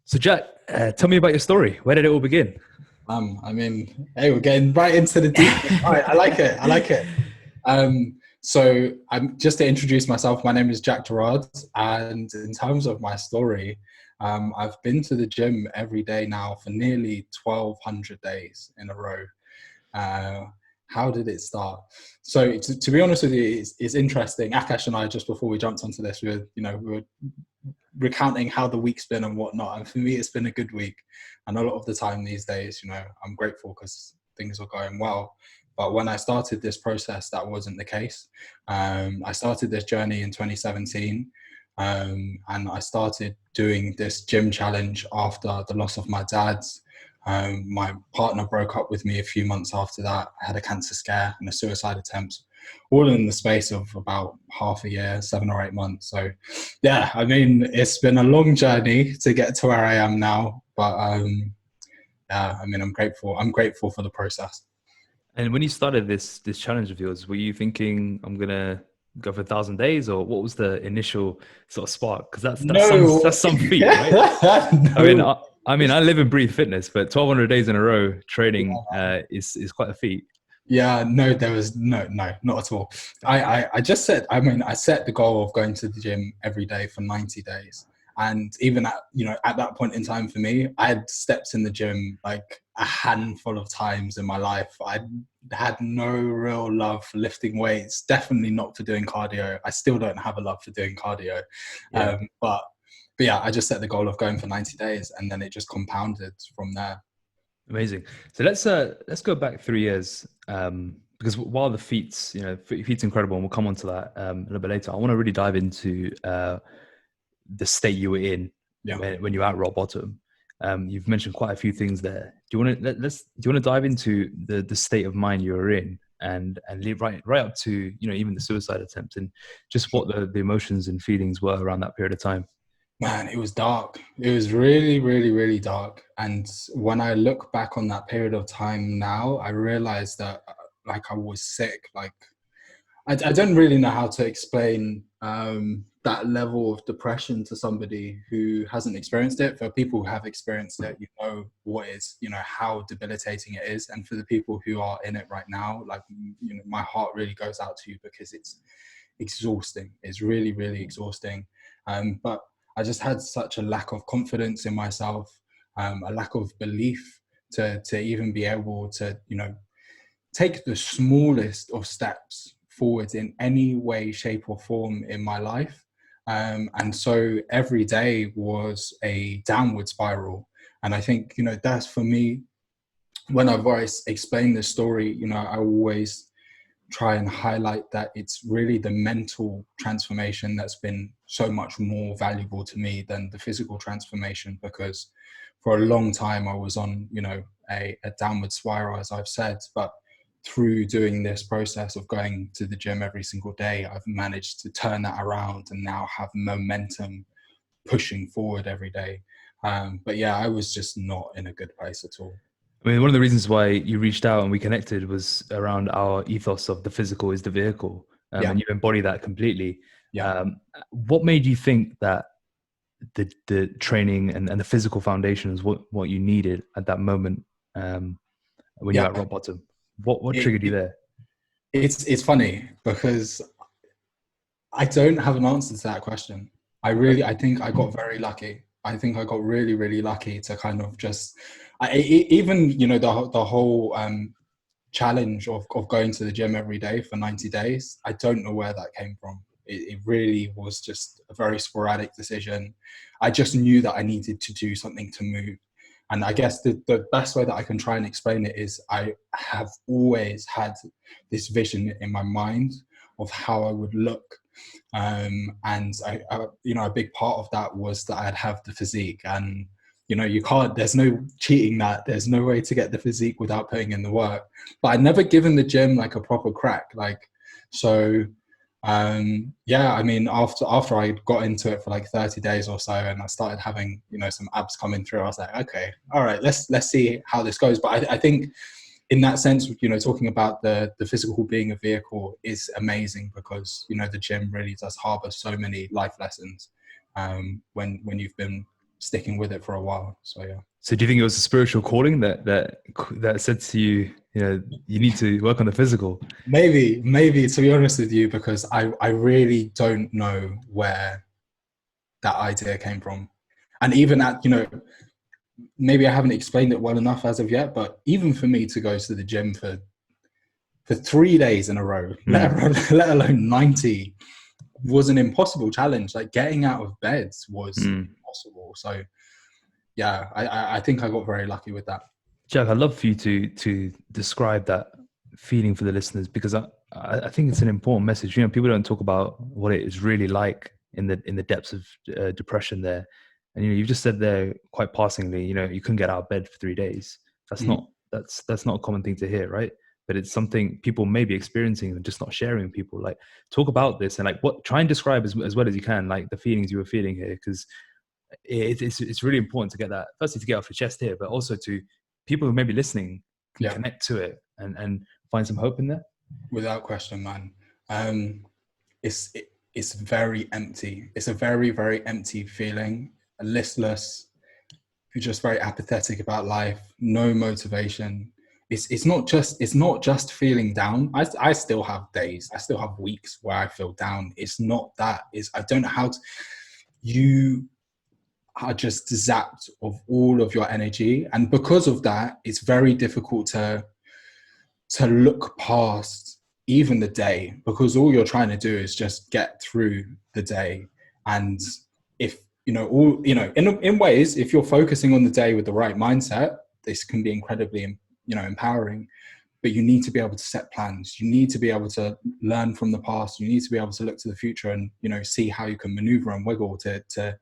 So Jack, tell me about your story. Where did it all begin? Hey, we're getting right into the deep. All right, I like it. I like it. So I'm just to introduce myself. My name is Jakk Gerard, and in terms of my story, I've been to the gym every day now for nearly 1,200 days in a row. Uh, how did it start? So to be honest with you, it's interesting. Akash and I, just before we jumped onto this, we were recounting how the week's been and whatnot. And for me, it's been a good week. And a lot of the time these days, I'm grateful because things are going well. But when I started this process, that wasn't the case. I started this journey in 2017. And I started doing this gym challenge after the loss of my dad. My partner broke up with me a few months after that. I had a cancer scare and a suicide attempt, all in the space of about half a year, 7 or 8 months. So yeah, it's been a long journey to get to where I am now, but I'm grateful. I'm grateful for the process. And when you started this challenge of yours, were you thinking I'm gonna go for 1,000 days, or what was the initial sort of spark? Because that's some feat, right? No. I live and breathe fitness, but 1,200 days in a row training is quite a feat. Yeah, no, there was not at all. I just said, I set the goal of going to the gym every day for 90 days. And even at that point in time for me, I had stepped in the gym like a handful of times in my life. I had no real love for lifting weights, definitely not for doing cardio. I still don't have a love for doing cardio. Yeah. But yeah, I just set the goal of going for 90 days and then it just compounded from there. Amazing. So let's go back 3 years, because while the feat's incredible, and we'll come on to that a little bit later. I want to really dive into the state you were in when you were at rock bottom. You've mentioned quite a few things there. Do you want to dive into the state of mind you were in and lead right up to even the suicide attempt, and just what the emotions and feelings were around that period of time? Man, it was dark. It was really, really, really dark. And when I look back on that period of time now, I realized that I was sick. I don't really know how to explain that level of depression to somebody who hasn't experienced it. For people who have experienced it, how debilitating it is. And for the people who are in it right now, my heart really goes out to you because it's exhausting. It's really, really exhausting. But I just had such a lack of confidence in myself, a lack of belief to even be able to, take the smallest of steps forwards in any way, shape or form in my life. And so every day was a downward spiral. And I think, that's for me, when I've always explained this story, I always try and highlight that it's really the mental transformation that's been so much more valuable to me than the physical transformation, because for a long time I was on, a downward spiral, as I've said, but through doing this process of going to the gym every single day, I've managed to turn that around and now have momentum pushing forward every day. But yeah, I was just not in a good place at all. I mean, one of the reasons why you reached out and we connected was around our ethos of the physical is the vehicle, and you embody that completely. Yeah. What made you think that the training and the physical foundation is what you needed at that moment when you're at rock bottom? What triggered you there? It's funny because I don't have an answer to that question. I think I got very lucky. I think I got really, really lucky to kind of just, the whole challenge of going to the gym every day for 90 days. I don't know where that came from. It really was just a very sporadic decision. I just knew that I needed to do something to move. And I guess the best way that I can try and explain it is I have always had this vision in my mind of how I would look. And a big part of that was that I'd have the physique, and there's no cheating that. There's no way to get the physique without putting in the work. But I'd never given the gym a proper crack. After I got into it for 30 days or so, and I started having some abs coming through, I was like, okay, all right, let's see how this goes. But I think in that sense, talking about the physical being a vehicle is amazing, because the gym really does harbor so many life lessons when you've been sticking with it for a while. So yeah. So do you think it was a spiritual calling that said to you, you need to work on the physical? Maybe, to be honest with you, because I really don't know where that idea came from. And even at, maybe I haven't explained it well enough as of yet, but even for me to go to the gym for 3 days in a row, let alone 90, was an impossible challenge. Like getting out of bed was impossible. So yeah, I think I got very lucky with that. Jakk, I'd love for you to describe that feeling for the listeners, because I think it's an important message. People don't talk about what it is really like in the depths of depression there. And you've just said there quite passingly, you couldn't get out of bed for 3 days. That's not a common thing to hear, right? But it's something people may be experiencing and just not sharing with people. Like, talk about this and try and describe as well as you can, like the feelings you were feeling here, because it's really important to get that, firstly to get off your chest here, but also to people who may be listening can connect to it and find some hope in there. Without question, man. It's very empty. It's a very, very empty feeling. Listless. You're just very apathetic about life. No motivation. It's not just feeling down. I still have days. I still have weeks where I feel down. It's not that. I don't know how to. You are just zapped of all of your energy, and because of that, it's very difficult to look past even the day, because all you're trying to do is just get through the day. And if in ways, if you're focusing on the day with the right mindset, this can be incredibly empowering. But you need to be able to set plans. You need to be able to learn from the past. You need to be able to look to the future and see how you can maneuver and wiggle to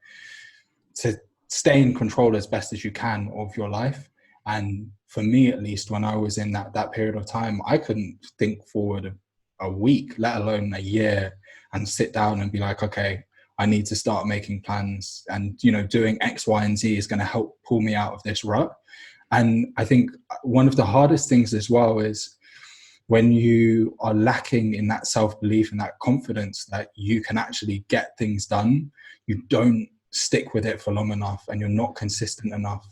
stay in control as best as you can of your life. And for me, at least, when I was in that period of time, I couldn't think forward a week, let alone a year, and sit down and be like, okay, I need to start making plans, and doing X, Y, and Z is going to help pull me out of this rut. And I think one of the hardest things as well is when you are lacking in that self-belief and that confidence that you can actually get things done, you don't stick with it for long enough, and you're not consistent enough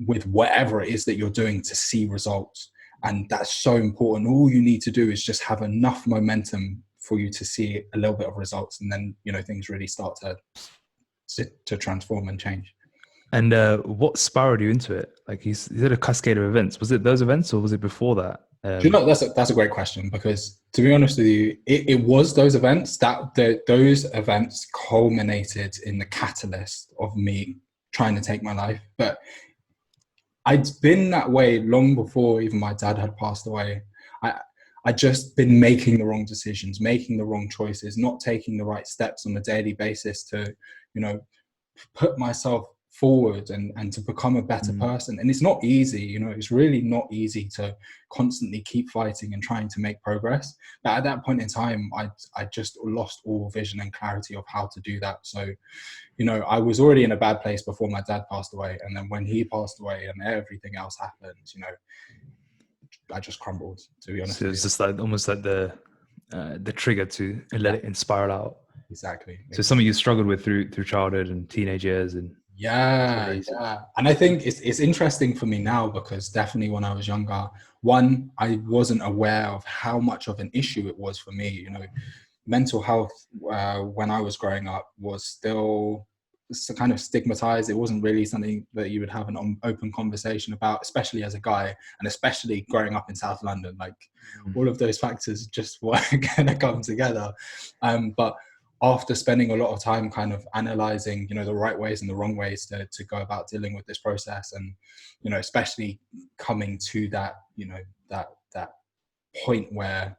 with whatever it is that you're doing to see results. And that's so important. All you need to do is just have enough momentum for you to see a little bit of results, and then things really start to transform and change. And what spiraled you into it? Like, you said a cascade of events. Was it those events, or was it before that? That's a great question, because to be honest with you, it was those events those events culminated in the catalyst of me trying to take my life. But I'd been that way long before even my dad had passed away. I'd just been making the wrong decisions, making the wrong choices, not taking the right steps on a daily basis to, put myself forward and to become a better person. And it's not easy, it's really not easy to constantly keep fighting and trying to make progress. But at that point in time, I just lost all vision and clarity of how to do that. So, I was already in a bad place before my dad passed away. And then when he passed away and everything else happened, I just crumbled, to be honest. So it's just like almost like the trigger to let it spiral out. Exactly. So something you struggled with through childhood and teenage years. And yeah. And I think it's interesting for me now, because definitely when I was younger, one, I wasn't aware of how much of an issue it was for me. Mental health when I was growing up was still kind of stigmatized. It wasn't really something that you would have an open conversation about, especially as a guy, and especially growing up in South London. Like all of those factors just weren't going to come together. But after spending a lot of time kind of analyzing, the right ways and the wrong ways to go about dealing with this process, and, especially coming to that, that point where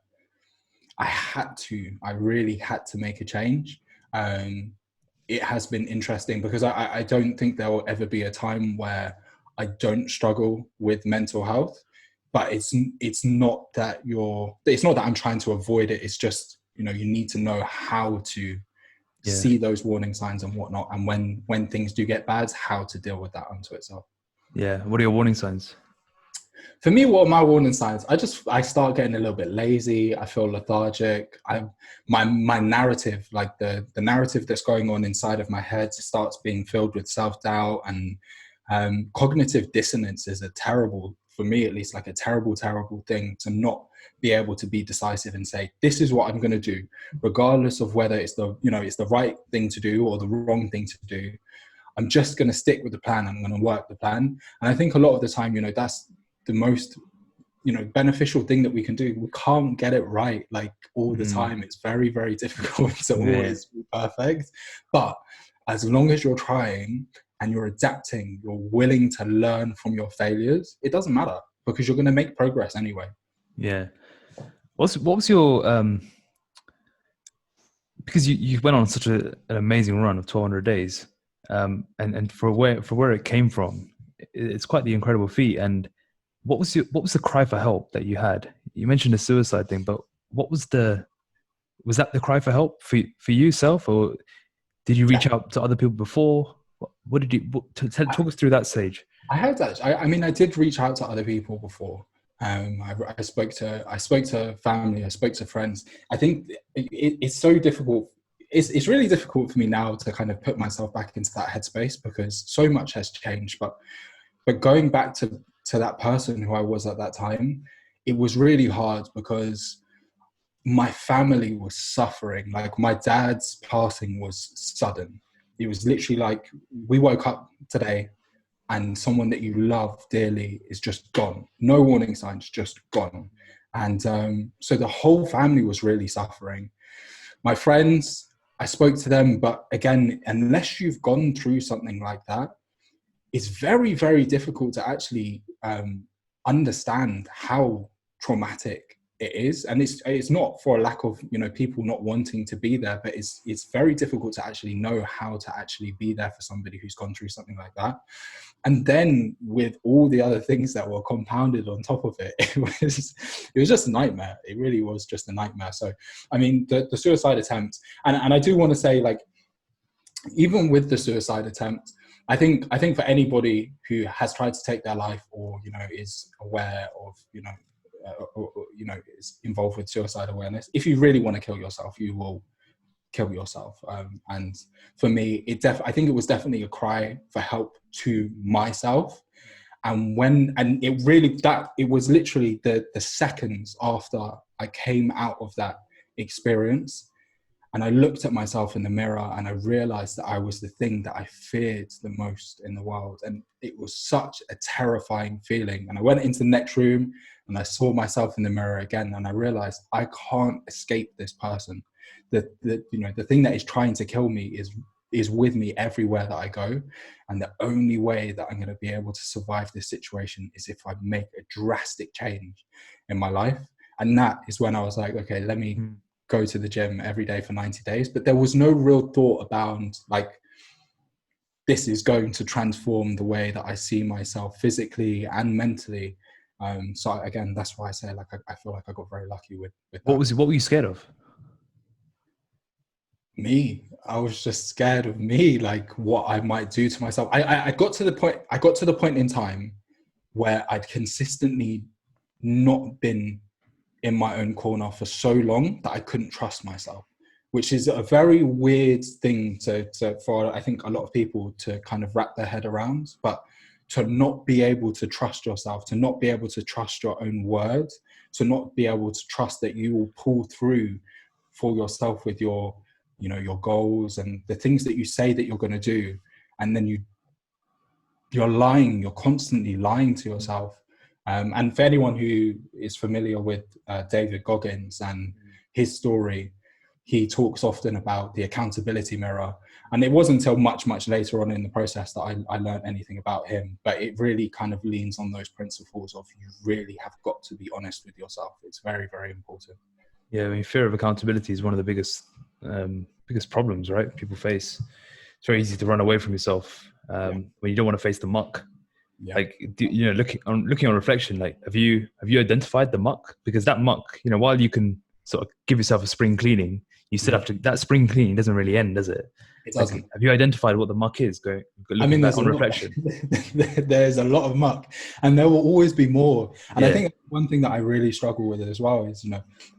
I really had to make a change. It has been interesting, because I don't think there will ever be a time where I don't struggle with mental health, but it's not that I'm trying to avoid it. It's just, you need to know how to see those warning signs and whatnot. And when things do get bad, how to deal with that unto itself. Yeah. What are your warning signs? For me, what are my warning signs? I start getting a little bit lazy. I feel lethargic. My narrative, like the narrative that's going on inside of my head, starts being filled with self-doubt, and cognitive dissonance is a terrible, for me at least, like a terrible thing to not be able to be decisive and say, this is what I'm going to do, regardless of whether it's the right thing to do or the wrong thing to do. I'm just going to stick with the plan. I'm going to work the plan. And I think a lot of the time, that's the most, beneficial thing that we can do. We can't get it right, like, all the time. It's very, very difficult to always be perfect. But as long as you're trying and you're adapting, you're willing to learn from your failures, it doesn't matter, because you're going to make progress anyway. Yeah. What was your, because you went on such an amazing run of 1,200 days, and for where it came from, it's quite the incredible feat. And what was the cry for help that you had? You mentioned the suicide thing, but was that the cry for help for yourself, or did you reach out to other people before? What did you talk us through that stage? I had that. I did reach out to other people before. I spoke to family. I spoke to friends. I think it's so difficult. It's really difficult for me now to kind of put myself back into that headspace, because so much has changed. But going back to that person who I was at that time, it was really hard, because my family was suffering. Like, my dad's passing was sudden. It was literally like, we woke up today and someone that you love dearly is just gone. No warning signs, just gone. And so the whole family was really suffering. My friends, I spoke to them, but again, unless you've gone through something like that, it's very, very difficult to actually understand how traumatic it is. And it's not for a lack of people not wanting to be there, but it's very difficult to actually know how to actually be there for somebody who's gone through something like that. And then with all the other things that were compounded on top of it, it was just a nightmare. It really was just a nightmare. So I mean, the suicide attempt, and I do want to say, like, even with the suicide attempt, I think for anybody who has tried to take their life, or is aware of is involved with suicide awareness, if you really want to kill yourself, you will kill yourself. And for me, I think it was definitely a cry for help to myself. And it was literally the seconds after I came out of that experience, and I looked at myself in the mirror, and I realized that I was the thing that I feared the most in the world. And it was such a terrifying feeling. And I went into the next room and I saw myself in the mirror again, and I realized I can't escape this person. The thing that is trying to kill me is with me everywhere that I go. And the only way that I'm going to be able to survive this situation is if I make a drastic change in my life. And that is when I was like, okay, let me go to the gym every day for 90 days. But there was no real thought about, like, this is going to transform the way that I see myself physically and mentally. So again, that's why I say, like, I feel like I got very lucky with that. What were you scared of? Me. I was just scared of me, like, what I might do to myself. I got to the point in time where I'd consistently not been in my own corner for so long that I couldn't trust myself, which is a very weird thing for I think a lot of people to kind of wrap their head around. But to not be able to trust yourself, to not be able to trust your own words, to not be able to trust that you will pull through for yourself with your goals and the things that you say that you're going to do, and then you're constantly lying to yourself. And for anyone who is familiar with David Goggins and his story, he talks often about the accountability mirror. And it wasn't until much, much later on in the process that I learned anything about him. But it really kind of leans on those principles of, you really have got to be honest with yourself. It's very, very important. Yeah, I mean, fear of accountability is one of the biggest problems, right? People face. It's very easy to run away from yourself when you don't want to face the muck. Yeah. Like, looking on reflection, like, have you identified the muck? Because that muck, while you can sort of give yourself a spring cleaning, you still have to. That spring cleaning doesn't really end, does it? It Like, doesn't. have you identified what the muck is? I Looking mean, back there's a on lot, reflection. there's a lot of muck, and there will always be more. And I Yeah. think one thing that I really struggle with as well is,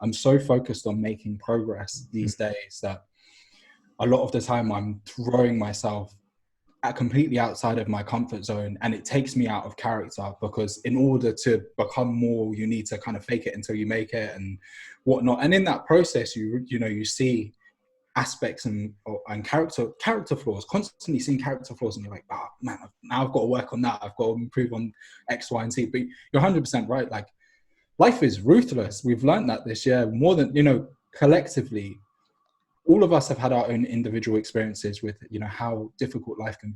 I'm so focused on making progress these days that a lot of the time I'm throwing myself completely outside of my comfort zone, and it takes me out of character, because in order to become more, you need to kind of fake it until you make it and whatnot. And in that process, you see aspects and character flaws, constantly seeing character flaws, and you're like, oh man, now I've got to work on that, I've got to improve on X, Y, and Z. But you're 100% right. Like, life is ruthless. We've learned that this year more than, collectively. All of us have had our own individual experiences with, how difficult life can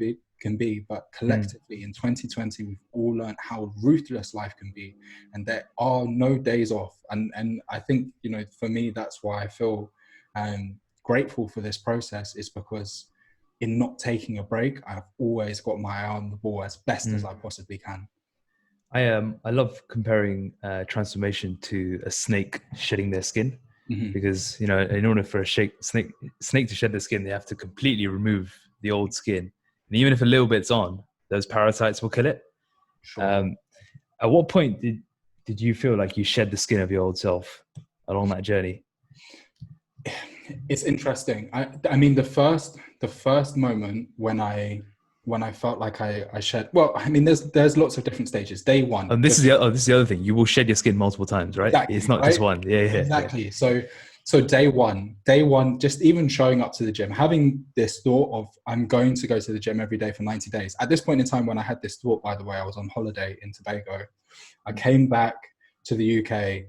be, but collectively in 2020, we've all learned how ruthless life can be, and there are no days off. And I think, for me, that's why I feel grateful for this process, is because in not taking a break, I've always got my eye on the ball as best as I possibly can. I love comparing transformation to a snake shedding their skin. Because in order for a snake to shed their skin, they have to completely remove the old skin, and even if a little bit's on, those parasites will kill it. Sure. At what point did you feel like you shed the skin of your old self along that journey? It's interesting. I mean, the first moment when I felt like I shed. Well, I mean, there's lots of different stages. Day one. And this is the other thing. You will shed your skin multiple times, right? Exactly, it's not right? just one. Yeah. Exactly. Yeah. So day one, just even showing up to the gym, having this thought of, I'm going to go to the gym every day for 90 days. At this point in time, when I had this thought, by the way, I was on holiday in Tobago. I came back to the UK,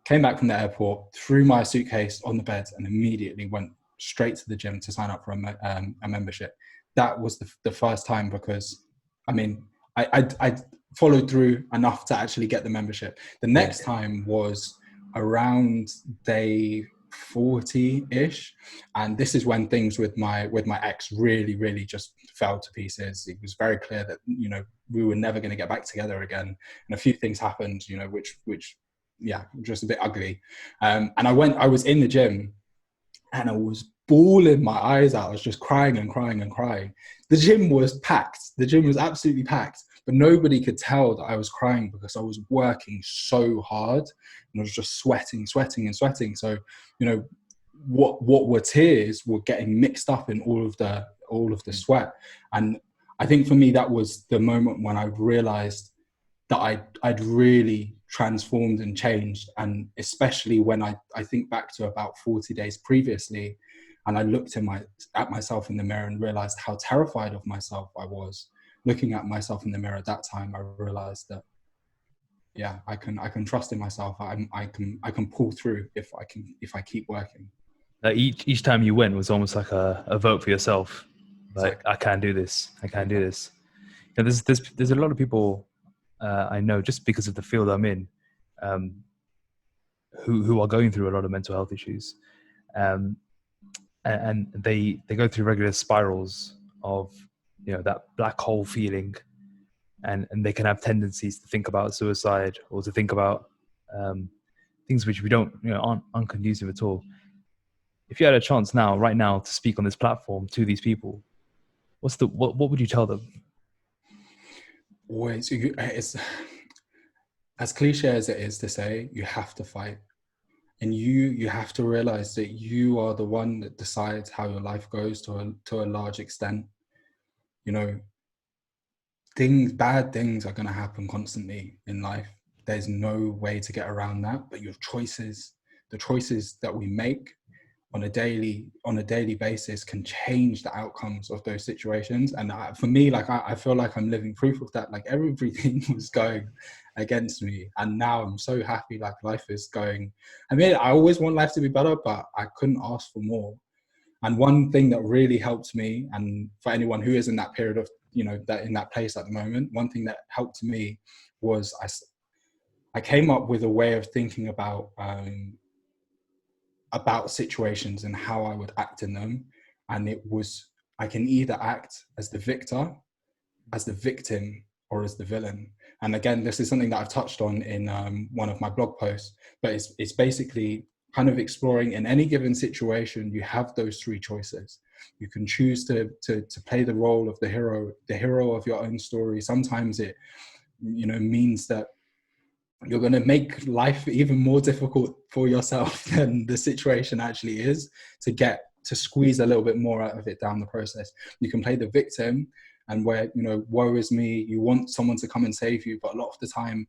came back from the airport, threw my suitcase on the bed, and immediately went straight to the gym to sign up for a membership. That was the first time, because, I mean, I followed through enough to actually get the membership. The next time was around day 40-ish, and this is when things with my ex really, really just fell to pieces. It was very clear that we were never going to get back together again, and a few things happened, which just a bit ugly. And I was in the gym, and I was bawling my eyes out. I was just crying and crying and crying. The gym was packed. The gym was absolutely packed, but nobody could tell that I was crying, because I was working so hard, and I was just sweating. So, what were tears were getting mixed up in all of the sweat. And I think for me, that was the moment when I realized that I'd really transformed and changed. And especially when I think back to about 40 days previously, and I looked at myself in the mirror and realized how terrified of myself I was. Looking at myself in the mirror at that time, I realized that, I can trust in myself. I can pull through if I keep working. Each time you went was almost like a vote for yourself. Like, I can do this. I can do this. There's a lot of people I know, just because of the field I'm in, who are going through a lot of mental health issues, and they go through regular spirals of that black hole feeling, and they can have tendencies to think about suicide, or to think about things which we don't aren't conducive at all. If you had a chance right now to speak on this platform to these people, what would you tell them? Always, it's as cliche as it is to say, you have to fight, and you have to realize that you are the one that decides how your life goes to a large extent. Bad things are going to happen constantly in life. There's no way to get around that. But the choices that we make on a daily basis can change the outcomes of those situations. And for me, I feel like I'm living proof of that. Like, everything was going against me, and now I'm so happy. Like, life is going. I mean, I always want life to be better, but I couldn't ask for more. And one thing that really helped me, and for anyone who is in that period of that in that place at the moment, one thing that helped me was I came up with a way of thinking about situations and how I would act in them. And it was, I can either act as the victor, as the victim, or as the villain. And again, this is something that I've touched on in one of my blog posts, but it's basically kind of exploring, in any given situation, you have those three choices. You can choose to play the role of the hero of your own story. Sometimes it, means that you're going to make life even more difficult for yourself than the situation actually is, to squeeze a little bit more out of it down the process. You can play the victim, and where, woe is me, you want someone to come and save you, but a lot of the time,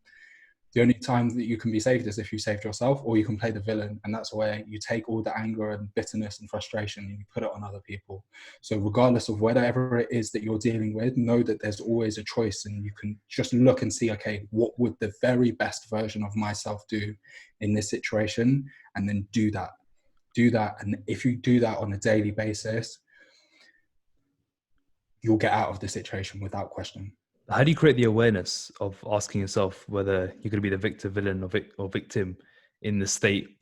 the only time that you can be saved is if you saved yourself. Or you can play the villain, and that's where you take all the anger and bitterness and frustration and you put it on other people. So regardless of whatever it is that you're dealing with, know that there's always a choice, and you can just look and see, okay, what would the very best version of myself do in this situation? And then do that. And if you do that on a daily basis, you'll get out of the situation without question. How do you create the awareness of asking yourself whether you're going to be the victor, villain, or victim in the state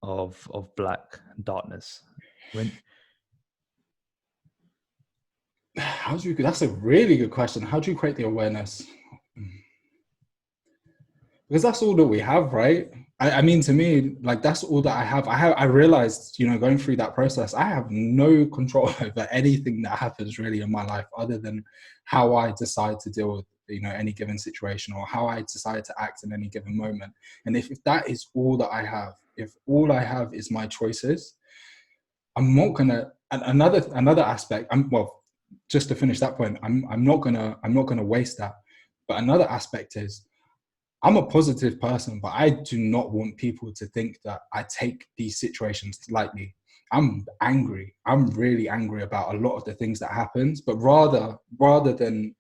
of black darkness? That's a really good question. How do you create the awareness? Because that's all that we have, right? I mean, to me, like, that's all that I have. I realized, going through that process, I have no control over anything that happens really in my life, other than how I decide to deal with, any given situation, or how I decide to act in any given moment. And if that is all that I have, if all I have is my choices, I'm not gonna. Another aspect. Just to finish that point, I'm not gonna waste that. But another aspect is, I'm a positive person, but I do not want people to think that I take these situations lightly. I'm angry. I'm really angry about a lot of the things that happens, but rather than,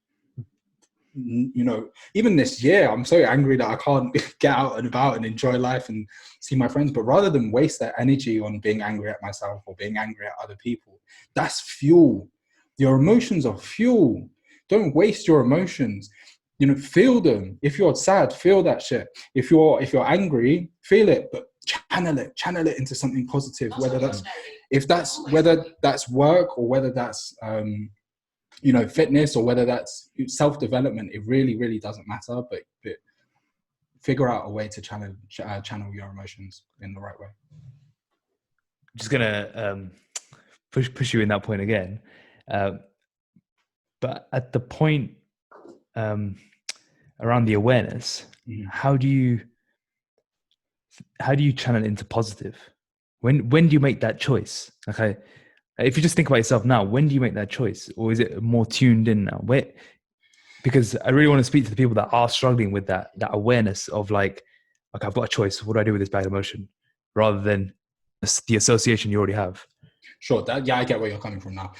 even this year, I'm so angry that I can't get out and about and enjoy life and see my friends. But rather than waste that energy on being angry at myself or being angry at other people, that's fuel. Your emotions are fuel. Don't waste your emotions. Feel them. If you're sad, feel that shit. If you're angry, feel it, but channel it into something positive. Whether that's work, or whether that's fitness, or whether that's self-development, it really, really doesn't matter. But figure out a way to channel your emotions in the right way. I'm just gonna push you in that point again, but at the point around the awareness, how do you channel it into positive? When do you make that choice? Okay, if you just think about yourself now, when do you make that choice, or is it more tuned in now? Because I really want to speak to the people that are struggling with that awareness of, like, okay, I've got a choice. What do I do with this bad emotion? Rather than the association you already have. Sure. I get where you're coming from now.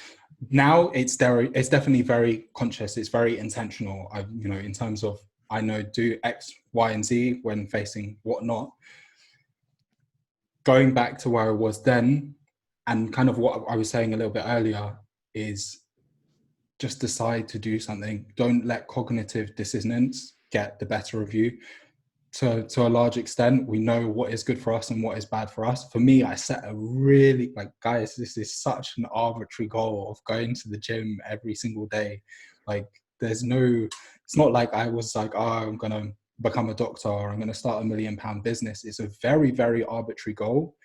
Now it's definitely very conscious. It's very intentional. In terms of, I know, do X, Y, and Z when facing whatnot. Going back to where I was then, and kind of what I was saying a little bit earlier, is just decide to do something. Don't let cognitive dissonance get the better of you. To a large extent, we know what is good for us and what is bad for us. For me, I set a really, guys, this is such an arbitrary goal of going to the gym every single day. Like, it's not like I was like, I'm going to become a doctor, or I'm going to start £1 million business. It's a very, very arbitrary goal.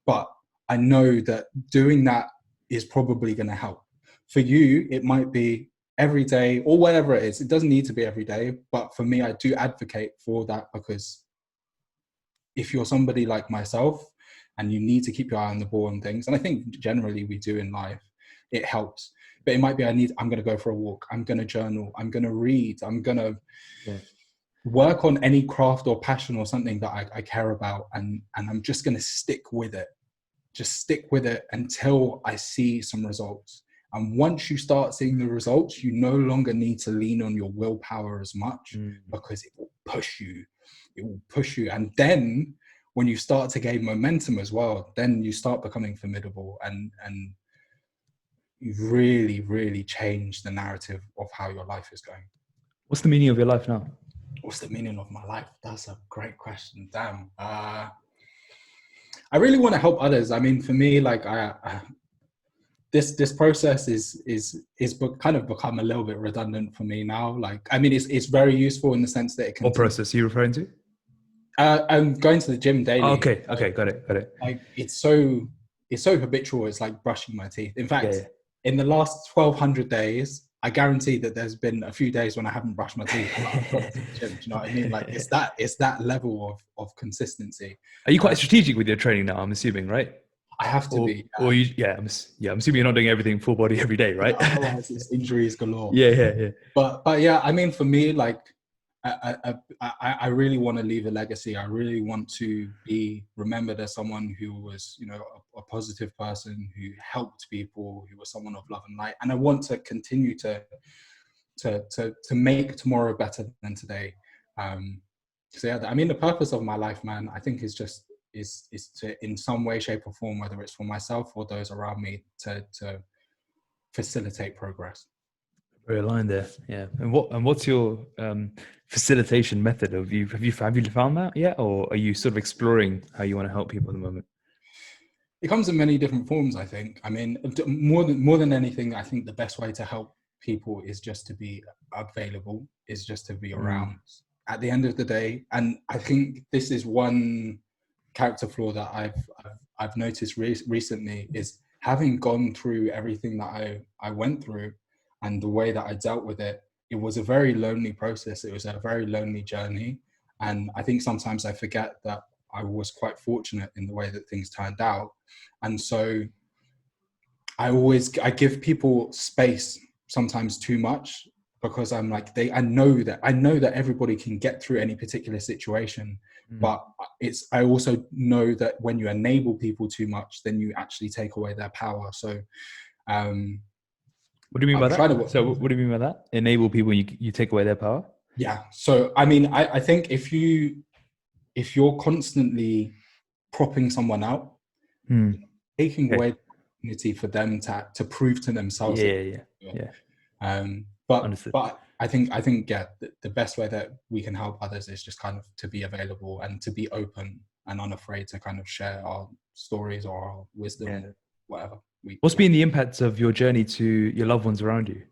But I know that doing that is probably going to help. For you, it might be every day, or whatever it is. It doesn't need to be every day. But for me, I do advocate for that, because if you're somebody like myself and you need to keep your eye on the ball and things, and I think generally we do in life, it helps. But it might be, I'm going to go for a walk. I'm going to journal. I'm going to read. I'm going to work on any craft or passion or something that I care about. And I'm just going to stick with it. Just stick with it until I see some results. And once you start seeing the results, you no longer need to lean on your willpower as much, because it will push you. It will push you. And then when you start to gain momentum as well, then you start becoming formidable, and you really, really change the narrative of how your life is going. What's the meaning of your life now? What's the meaning of my life? That's a great question. Damn. I really want to help others. I mean, for me, like, this process is kind of become a little bit redundant for me now. Like, I mean, it's very useful in the sense that it can. What process are you referring to? I'm going to the gym daily. Oh, okay, got it. Like, it's so habitual. It's like brushing my teeth. In fact, in the last 1,200 days, I guarantee that there's been a few days when I haven't brushed my teeth. I've got to the gym. Do you know what I mean? Like it's that level of consistency. Are you quite strategic with your training now? I'm assuming, right? I have to be. Or you, I'm assuming you're not doing everything full body every day, right? Yeah, otherwise, it's injuries galore. Yeah. But yeah, I mean, for me, like, I really want to leave a legacy. I really want to be remembered as someone who was, you know, a positive person who helped people, who was someone of love and light. And I want to continue to make tomorrow better than today. So yeah, I mean, the purpose of my life, man, I think is to, in some way, shape or form, whether it's for myself or those around me, to facilitate progress. Very aligned there, yeah. And what's your facilitation method? Have you found that yet, or are you sort of exploring how you want to help people at the moment? It comes in many different forms, I think. I mean, more than anything, I think the best way to help people is just to be available, is just to be around. At the end of the day, and I think this is one character flaw that I've noticed recently, is having gone through everything that I went through and the way that I dealt with it. It was a very lonely process. It was a very lonely journey. And I think sometimes I forget that I was quite fortunate in the way that things turned out. And so I give people space, sometimes too much, because I'm like, I know that everybody can get through any particular situation. But I also know that when you enable people too much, then you actually take away their power. So what do you mean by that? So what do you mean by that? Enable people, you take away their power? Yeah. So I mean, I think if you're constantly propping someone out, taking away the opportunity for them to prove to themselves. Yeah. But I think yeah, the best way that we can help others is just kind of to be available and to be open and unafraid to kind of share our stories or our wisdom, or whatever. What's been the impact of your journey to your loved ones around you?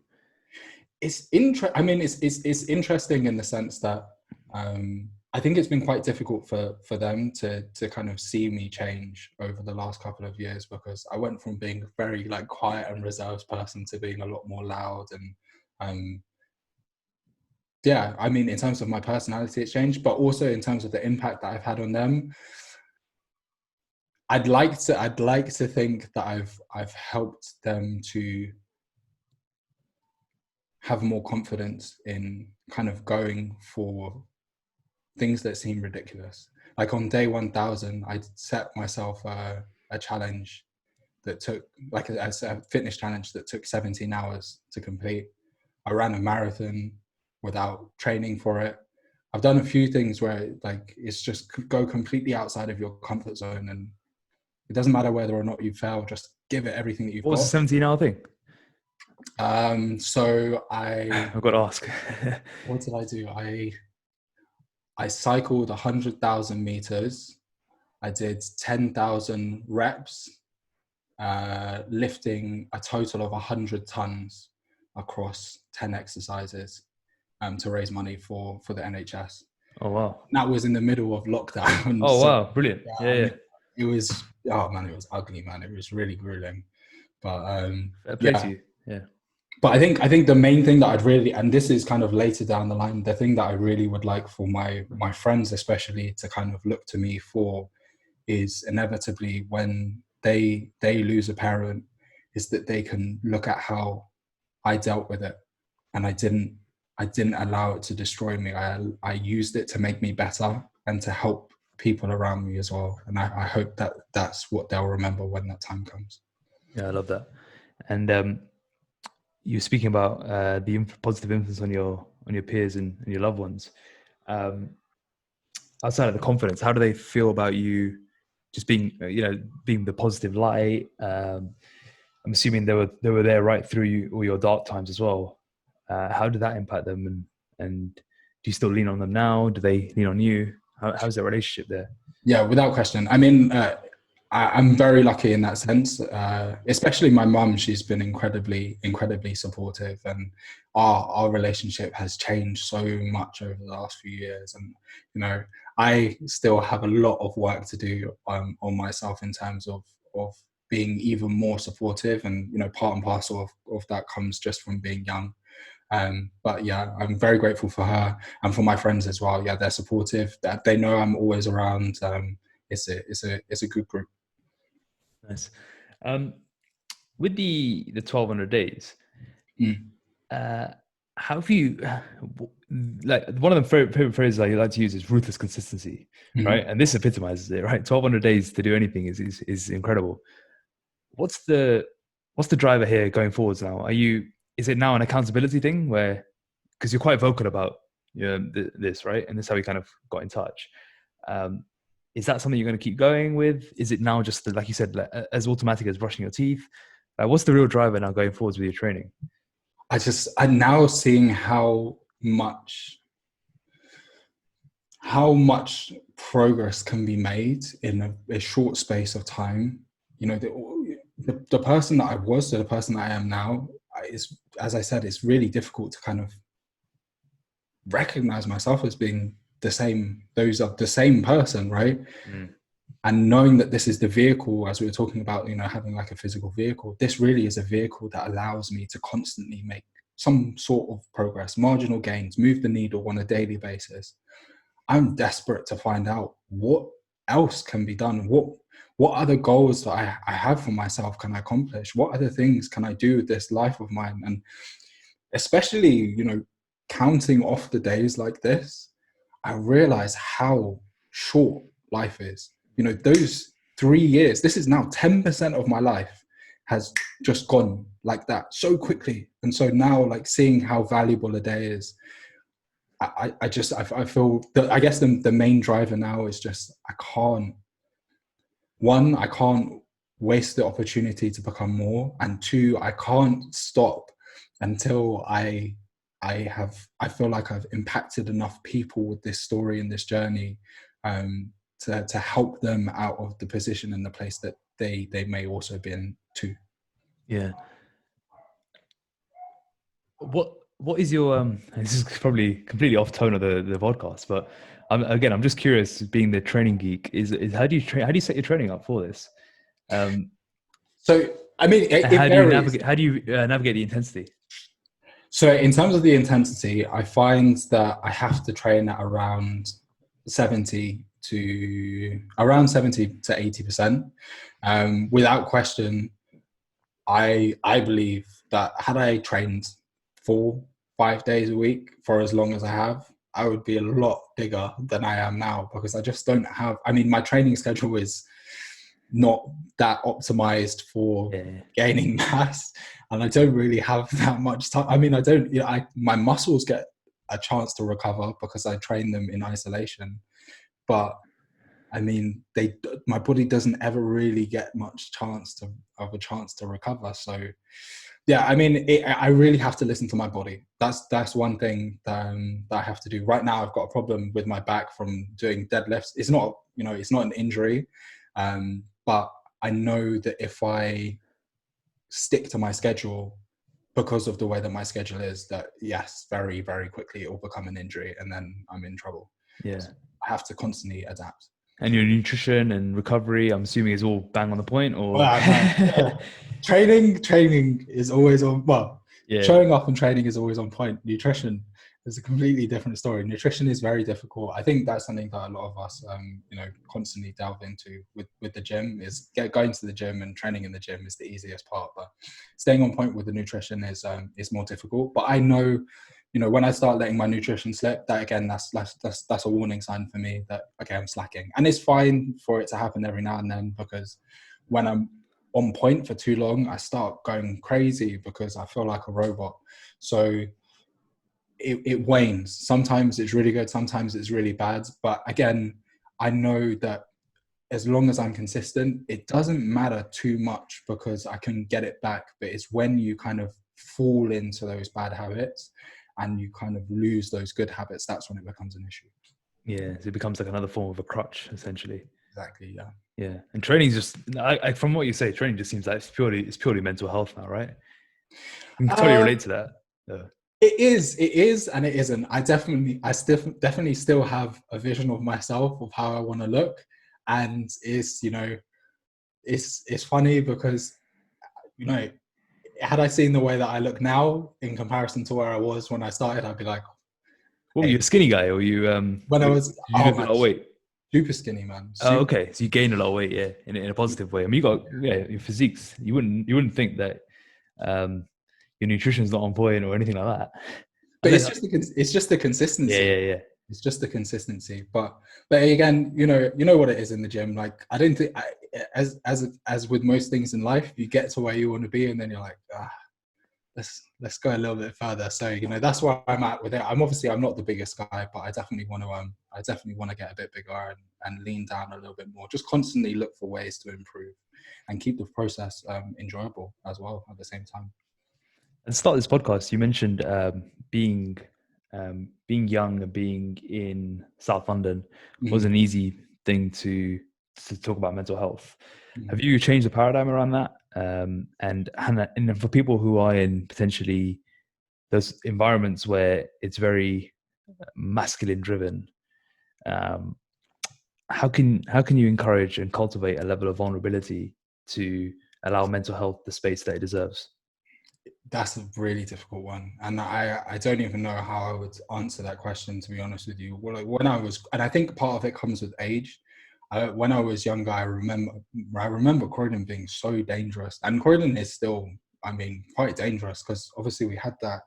It's interesting in the sense that I think it's been quite difficult for them to kind of see me change over the last couple of years, because I went from being a very like quiet and reserved person to being a lot more loud. And yeah, I mean, in terms of my personality, it's changed, but also in terms of the impact that I've had on them, I'd like to think that I've helped them to have more confidence in kind of going for things that seem ridiculous. Like on day 1,000, I set myself a challenge that took, like a fitness challenge that took 17 hours to complete. I ran a marathon without training for it. I've done a few things where like it's just go completely outside of your comfort zone, and it doesn't matter whether or not you fail, just give it everything that you've got. What's the 17-hour thing? So I've got to ask. What did I do? I cycled 100,000 meters. I did 10,000 reps, lifting a total of 100 tons across 10 exercises to raise money for the NHS. Oh, wow. That was in the middle of lockdown. Oh, so, wow. Brilliant. Yeah. It was, oh man, it was ugly, man. It was really grueling. But yeah. But I think the main thing that I'd really, and this is kind of later down the line, the thing that I really would like for my friends especially to kind of look to me for is inevitably when they lose a parent, is that they can look at how I dealt with it, and I didn't allow it to destroy me. I used it to make me better and to help people around me as well. And I hope that that's what they'll remember when that time comes. Yeah, I love that. And you're speaking about the positive influence on your peers and your loved ones. Outside of the confidence, how do they feel about you just being the positive light? I'm assuming they were there right through all your dark times as well. How did that impact them? And do you still lean on them now? Do they lean on you? How's their relationship there? Yeah, without question. I mean, I'm very lucky in that sense, especially my mum. She's been incredibly supportive, and our relationship has changed so much over the last few years. And, you know, I still have a lot of work to do on myself in terms of being even more supportive, and part and parcel of that comes just from being young. But yeah, I'm very grateful for her and for my friends as well. Yeah, they're supportive. That they know I'm always around. It's a good group. Nice. With the 1200 days, how have you, like, one of the favorite phrases I like to use is ruthless consistency, right? And this epitomizes it, right? 1200 days to do anything is incredible. What's the driver here going forwards now? Is it now an accountability thing where, because you're quite vocal about this, right? And this is how we kind of got in touch. Is that something you're going to keep going with? Is it now just, like you said, like, as automatic as brushing your teeth? What's the real driver now going forwards with your training? I'm now seeing how much progress can be made in a short space of time. The person that I was to the person that I am now is, as I said, it's really difficult to kind of recognize myself as being the same person, right? And knowing that this is the vehicle, as we were talking about, having like a physical vehicle, this really is a vehicle that allows me to constantly make some sort of progress, marginal gains, move the needle on a daily basis. I'm desperate to find out what else can be done. What other goals that I have for myself can I accomplish? What other things can I do with this life of mine? And especially, counting off the days like this, I realize how short life is. Those 3 years, this is now 10% of my life has just gone like that so quickly. And so now, like, seeing how valuable a day is, I feel that, I guess the main driver now is just, I can't waste the opportunity to become more. And two, I can't stop until I feel like I've impacted enough people with this story and this journey, to help them out of the position and the place that they may also be in too. Yeah. What is your this is probably completely off tone of the podcast, but I'm just curious, being the training geek, is how do you set your training up for this? So I mean, how do you navigate the intensity? So in terms of the intensity, I find that I have to train at around 70 to 80%. Without question, I believe that had I trained 4-5 days a week for as long as I have, I would be a lot bigger than I am now, because I just don't have, my training schedule is not that optimized for gaining mass, and I don't really have that much time. My muscles get a chance to recover because I train them in isolation, but my body doesn't ever really get much chance to recover. So yeah, I really have to listen to my body. That's one thing that I have to do. Right now, I've got a problem with my back from doing deadlifts. It's not an injury, but I know that if I stick to my schedule, because of the way that my schedule is, that yes, very, very quickly it will become an injury, and then I'm in trouble. Yeah, so I have to constantly adapt. And your nutrition and recovery, I'm assuming, is all bang on the point, or training is always on. Well, showing up and training is always on point. Nutrition is a completely different story. Nutrition is very difficult. I think that's something that a lot of us, constantly delve into with the gym. Is going to the gym and training in the gym is the easiest part, but staying on point with the nutrition is more difficult. But I know, when I start letting my nutrition slip, that again, that's a warning sign for me that, okay, I'm slacking. And it's fine for it to happen every now and then, because when I'm on point for too long, I start going crazy because I feel like a robot. So it wanes. Sometimes it's really good, sometimes it's really bad. But again, I know that as long as I'm consistent, it doesn't matter too much because I can get it back. But it's when you kind of fall into those bad habits and you kind of lose those good habits, that's when it becomes an issue. Yeah, so it becomes like another form of a crutch, essentially. Exactly, yeah. Yeah, and training is just, from what you say, training just seems like it's purely mental health now, right? I can totally relate to that. It is, and it isn't. I definitely still have a vision of myself of how I want to look, and it's it's funny because, you know, had I seen the way that I look now in comparison to where I was when I started, I'd be like, What were hey, you, a skinny guy, or you when I was, did you lose a man, lot of weight? super skinny, man. Oh, Super. okay. So you gained a lot of weight, yeah, in a positive way. I mean, you got, yeah, your physiques. You wouldn't think that um, your nutrition's not on point or anything like that. But Unless, it's just the yeah, consistency. yeah, yeah. It's just the consistency. But again, you know what it is in the gym. Like, I don't think as with most things in life, you get to where you want to be, and then you're like, let's go a little bit further. So, you know, that's where I'm at with it. I'm not the biggest guy, but I definitely want to get a bit bigger and lean down a little bit more. Just constantly look for ways to improve and keep the process enjoyable as well at the same time. At the start of this podcast, you mentioned being young and being in South London was an easy thing to talk about mental health. Have you changed the paradigm around that? And for people who are in potentially those environments where it's very masculine driven, how can you encourage and cultivate a level of vulnerability to allow mental health the space that it deserves? That's a really difficult one, and I don't even know how I would answer that question, to be honest with you. Well, like when I was, and I think part of it comes with age. When I was younger, I remember Croydon being so dangerous, and Croydon is still, I mean, quite dangerous because obviously we had that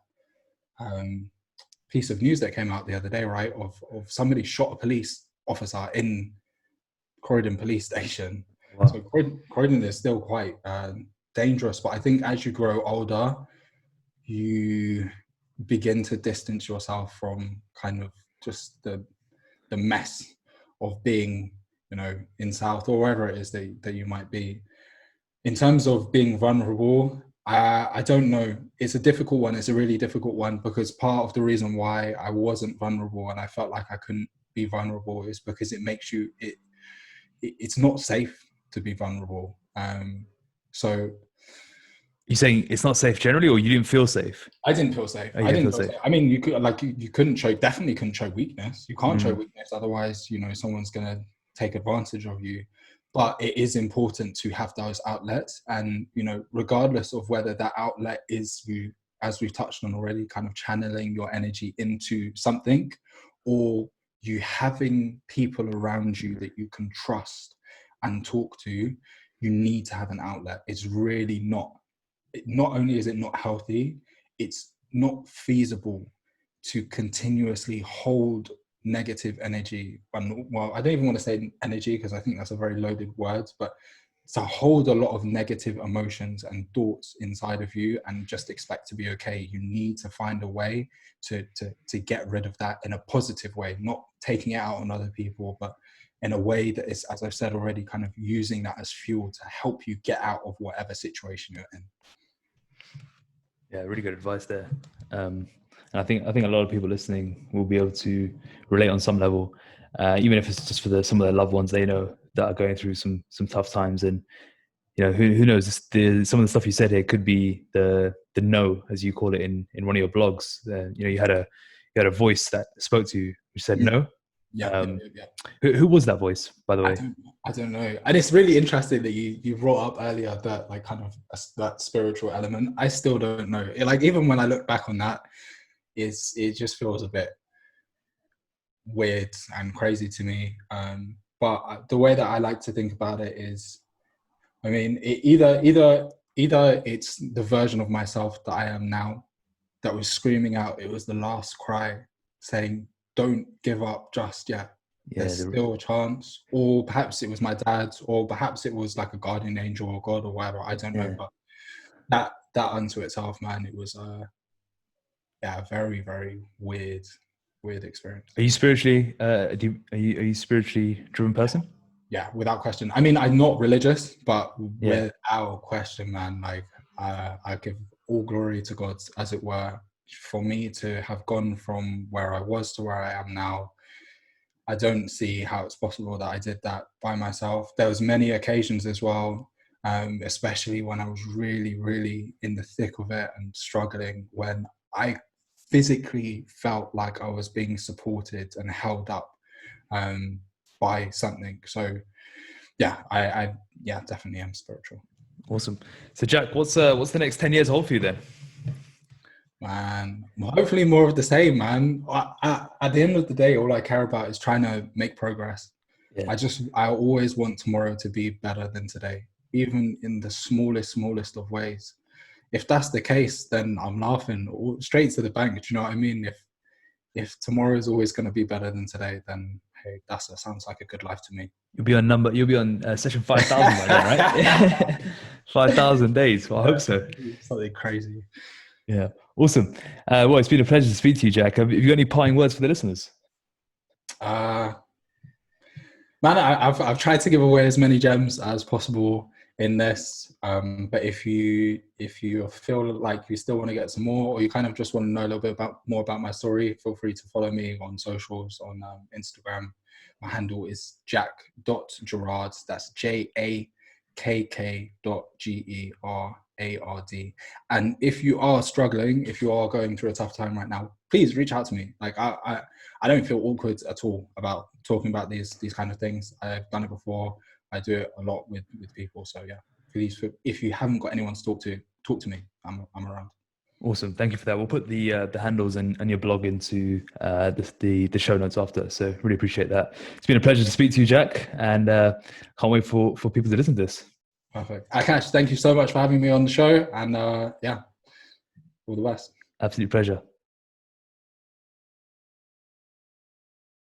piece of news that came out the other day, right, of somebody shot a police officer in Croydon police station. Wow. So Croydon is still quite dangerous, but I think as you grow older, you begin to distance yourself from kind of just the mess of being, you know, in South or wherever it is that you might be. In terms of being vulnerable, I don't know. It's a difficult one. It's a really difficult one because part of the reason why I wasn't vulnerable and I felt like I couldn't be vulnerable is because it makes you, it's not safe to be vulnerable. So you're saying it's not safe generally, or you didn't feel safe? I didn't feel safe. I didn't feel safe. I mean, you could you couldn't show, definitely couldn't show weakness. You can't show weakness, otherwise, you know, someone's gonna take advantage of you. But it is important to have those outlets, and you know, regardless of whether that outlet is you, as we've touched on already, kind of channeling your energy into something, or you having people around you that you can trust and talk to, you need to have an outlet. It's really not only is it not healthy, it's not feasible to continuously hold negative energy. Well, I don't even want to say energy because I think that's a very loaded word, but to hold a lot of negative emotions and thoughts inside of you and just expect to be okay. You need to find a way to get rid of that in a positive way, not taking it out on other people, but in a way that is, as I've said already, kind of using that as fuel to help you get out of whatever situation you're in. Yeah, really good advice there. And I think a lot of people listening will be able to relate on some level, even if it's just for some of their loved ones they know that are going through some tough times. And you know, who knows? Some of the stuff you said here could be the no, as you call it in one of your blogs. You know, you had a voice that spoke to you, which said no. Yeah. Who was that voice, by the way? I don't know. And it's really interesting that you brought up earlier that like kind of that spiritual element. I still don't know. Like even when I look back on that, it just feels a bit weird and crazy to me. But the way that I like to think about it is, I mean, either it's the version of myself that I am now that was screaming out. It was the last cry saying, "Don't give up just yet. There's still a chance." Or perhaps it was my dad, or perhaps it was like a guardian angel or God or whatever. I don't know. But that unto itself, man, it was a very, very weird experience. Are you spiritually are you spiritually driven person? Yeah, without question. I mean, I'm not religious, but without question, man, like I give all glory to God, as it were. For me to have gone from where I was to where I am now, I don't see how it's possible that I did that by myself. There was many occasions as well, especially when I was really, really in the thick of it and struggling, when I physically felt like I was being supported and held up by something. So yeah, I definitely am spiritual. Awesome. So Jakk, what's the next 10 years hold for you then? Man, well, hopefully more of the same, man. At the end of the day, all I care about is trying to make progress. Yeah. I always want tomorrow to be better than today, even in the smallest of ways. If that's the case, then I'm laughing straight to the bank. Do you know what I mean? If tomorrow is always going to be better than today, then hey, that sounds like a good life to me. You'll be on session 5,000 by then, right? 5,000 days. Well, I hope so. Something crazy. Yeah. Awesome. Well, it's been a pleasure to speak to you, Jakk. Have you got any parting words for the listeners? Man, I've tried to give away as many gems as possible in this, but if you feel like you still want to get some more, or you kind of just want to know a little bit more about my story, feel free to follow me on socials, on Instagram. My handle is jakk.gerard. That's JAKK.GERARD. And if you are struggling, if you are going through a tough time right now, please reach out to me. Like I don't feel awkward at all about talking about these kind of things. I've done it before. I do it a lot with people. So yeah, please, if you haven't got anyone to talk to me. I'm around. Awesome. Thank you for that. We'll put the handles and your blog into the show notes after. So really appreciate that. It's been a pleasure to speak to you, Jakk, and can't wait for people to listen to this. Perfect. Akash, thank you so much for having me on the show, and yeah, all the best. Absolute pleasure.